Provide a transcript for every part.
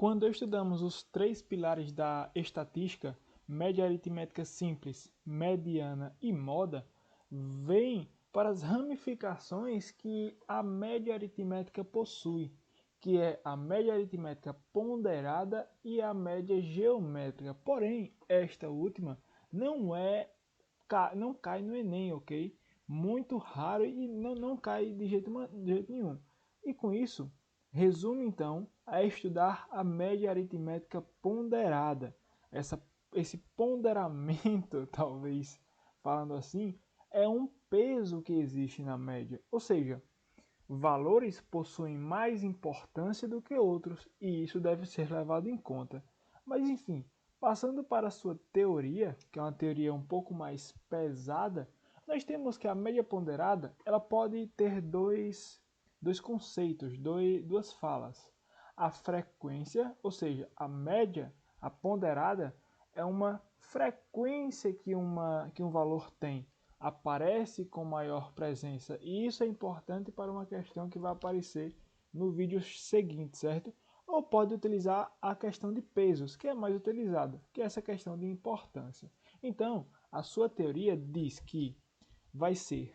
Quando estudamos os três pilares da estatística, média aritmética simples, mediana e moda, vem para as ramificações que a média aritmética possui, que é a média aritmética ponderada e a média geométrica. Porém, esta última não cai no Enem, ok? Muito raro e não cai de jeito nenhum. E com isso, resume então a estudar a média aritmética ponderada. Esse ponderamento, talvez falando assim, é um peso que existe na média. Ou seja, valores possuem mais importância do que outros e isso deve ser levado em conta. Mas enfim, passando para a sua teoria, que é uma teoria um pouco mais pesada, nós temos que a média ponderada ela pode ter dois conceitos, duas falas. A frequência, ou seja, a média, a ponderada, é uma frequência que um valor tem, aparece com maior presença. E isso é importante para uma questão que vai aparecer no vídeo seguinte, certo? Ou pode utilizar a questão de pesos, que é mais utilizada, que é essa questão de importância. Então, a sua teoria diz que vai ser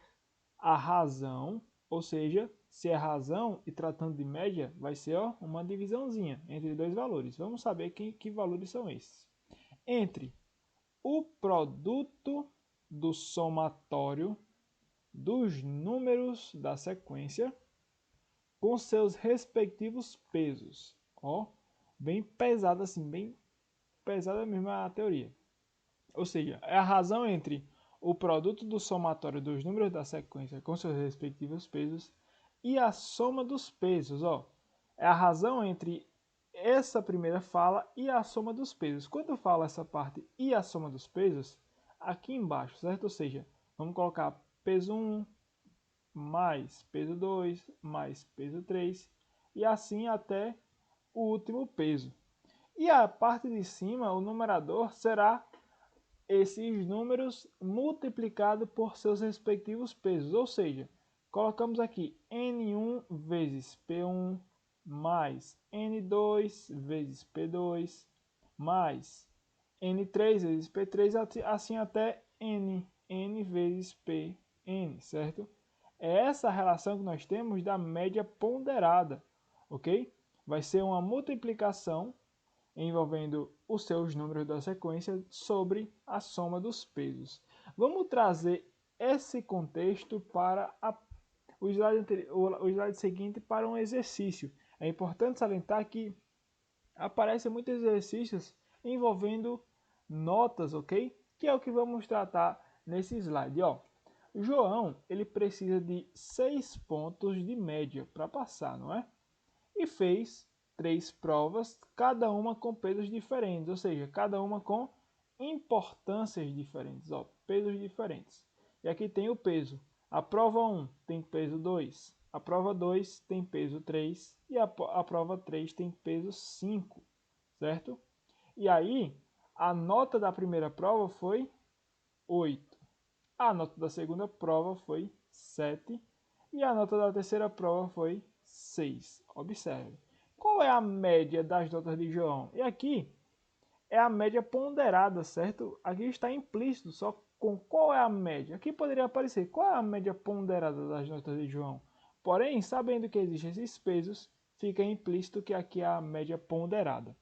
a razão, ou seja, se é razão e tratando de média, vai ser uma divisãozinha entre dois valores. Vamos saber que valores são esses. Entre o produto do somatório dos números da sequência com seus respectivos pesos. Ó, bem pesada assim, bem pesada mesmo a teoria. Ou seja, é a razão entre o produto do somatório dos números da sequência com seus respectivos pesos e a soma dos pesos. Ó, é a razão entre essa primeira fala e a soma dos pesos. Quando eu falo essa parte e a soma dos pesos, aqui embaixo, certo? Ou seja, vamos colocar peso 1 mais peso 2 mais peso 3 e assim até o último peso. E a parte de cima, o numerador, será esses números multiplicado por seus respectivos pesos. Ou seja, colocamos aqui N1 vezes P1 mais N2 vezes P2 mais N3 vezes P3, assim até N vezes Pn, certo? É essa a relação que nós temos da média ponderada, ok? Vai ser uma multiplicação envolvendo os seus números da sequência sobre a soma dos pesos. Vamos trazer esse contexto para o slide seguinte para um exercício. É importante salientar que aparecem muitos exercícios envolvendo notas, ok? Que é o que vamos tratar nesse slide. Ó, João ele precisa de 6 pontos de média para passar, não é? E fez 3 provas, cada uma com pesos diferentes, ou seja, cada uma com importâncias diferentes, ó, pesos diferentes. E aqui tem o peso. A prova 1 tem peso 2, a prova 2 tem peso 3 e a prova 3 tem peso 5, certo? E aí, a nota da primeira prova foi 8, a nota da segunda prova foi 7 e a nota da terceira prova foi 6. Observe. Qual é a média das notas de João? E aqui é a média ponderada, certo? Aqui está implícito, só com qual é a média. Aqui poderia aparecer qual é a média ponderada das notas de João. Porém, sabendo que existem esses pesos, fica implícito que aqui é a média ponderada.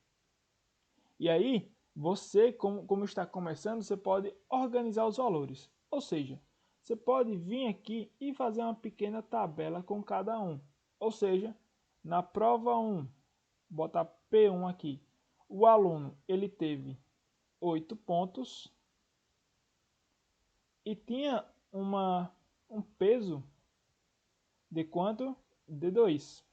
E aí, você, como está começando, você pode organizar os valores. Ou seja, você pode vir aqui e fazer uma pequena tabela com cada um. Ou seja, na prova 1, botar P1 aqui. O aluno ele teve 8 pontos e tinha um peso de quanto? De 2.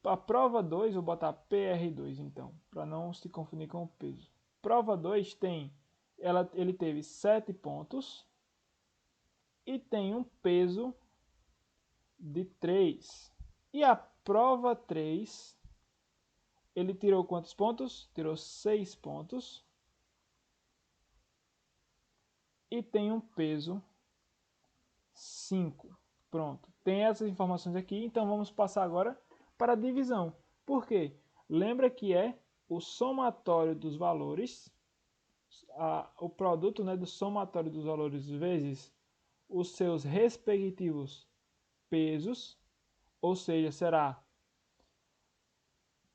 A prova 2, vou botar PR2 então, para não se confundir com o peso. Prova 2 tem, ele teve 7 pontos e tem um peso de 3. E a prova 3, ele tirou quantos pontos? Tirou 6 pontos e tem um peso 5. Pronto, tem essas informações aqui, então vamos passar agora para a divisão. Por quê? Lembra que é o somatório dos valores, o produto, né, do somatório dos valores vezes os seus respectivos pesos, ou seja, será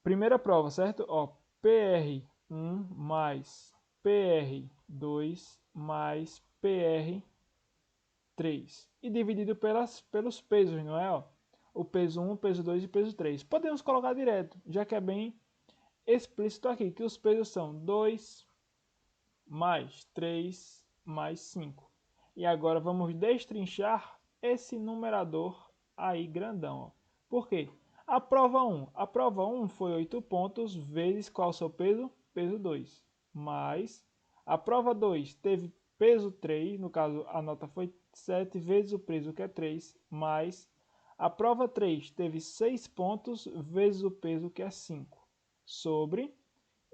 primeira prova, certo? Ó, PR1 mais PR2 mais PR3 e dividido pelos pesos, não é? Ó, o peso 1, peso 2 e peso 3. Podemos colocar direto, já que é bem explícito aqui, que os pesos são 2 mais 3 mais 5. E agora vamos destrinchar esse numerador aí grandão. Ó. Por quê? A prova 1 foi 8 pontos vezes qual o seu peso? Peso 2. Mais a prova 2 teve peso 3, no caso a nota foi 7 vezes o peso que é 3, mais a prova 3 teve 6 pontos vezes o peso que é 5, sobre,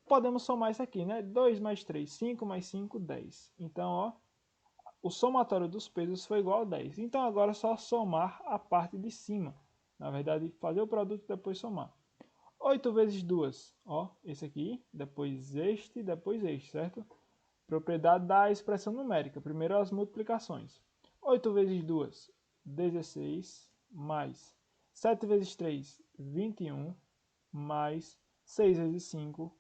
podemos somar isso aqui, né? 2 mais 3, 5 mais 5, 10. Então, ó, o somatório dos pesos foi igual a 10. Então, agora é só somar a parte de cima. Na verdade, fazer o produto e depois somar. 8 vezes 2, ó, esse aqui, depois este, certo? Propriedade da expressão numérica. Primeiro as multiplicações. 8 vezes 2, 16, mais 7 vezes 3, 21, mais 6 vezes 5,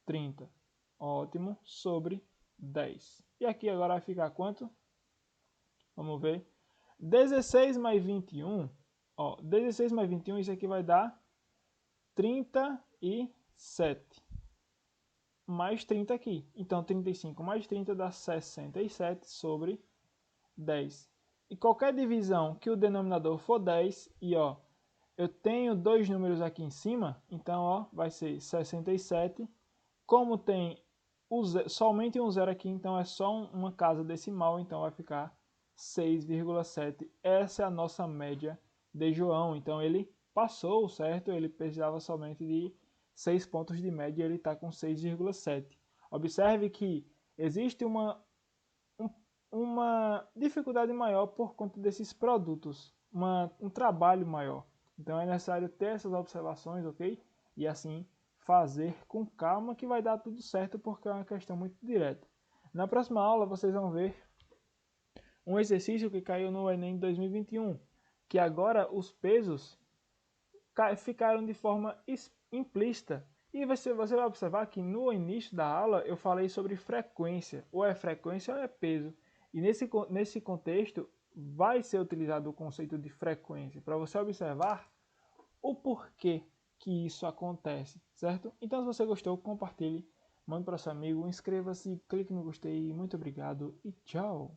30. Ótimo, sobre 10. E aqui agora vai ficar quanto? Vamos ver. 16 mais 21. Ó, 16 mais 21, isso aqui vai dar 37. Mais 30 aqui. Então, 35 mais 30 dá 67 sobre 10. E qualquer divisão que o denominador for 10, e ó, eu tenho dois números aqui em cima, então ó, vai ser 67. Como tem somente um zero aqui, então é só uma casa decimal, então vai ficar 6,7. Essa é a nossa média de João. Então ele passou, certo? Ele precisava somente de 6 pontos de média e ele está com 6,7. Observe que existe uma dificuldade maior por conta desses produtos, um trabalho maior. Então é necessário ter essas observações, ok? E assim fazer com calma que vai dar tudo certo porque é uma questão muito direta. Na próxima aula vocês vão ver um exercício que caiu no Enem 2021, que agora os pesos ficaram de forma implícita. E você vai observar que no início da aula eu falei sobre frequência, ou é frequência ou é peso. E nesse contexto vai ser utilizado o conceito de frequência, para você observar o porquê que isso acontece, certo? Então se você gostou, compartilhe, mande para seu amigo, inscreva-se, clique no gostei, muito obrigado e tchau!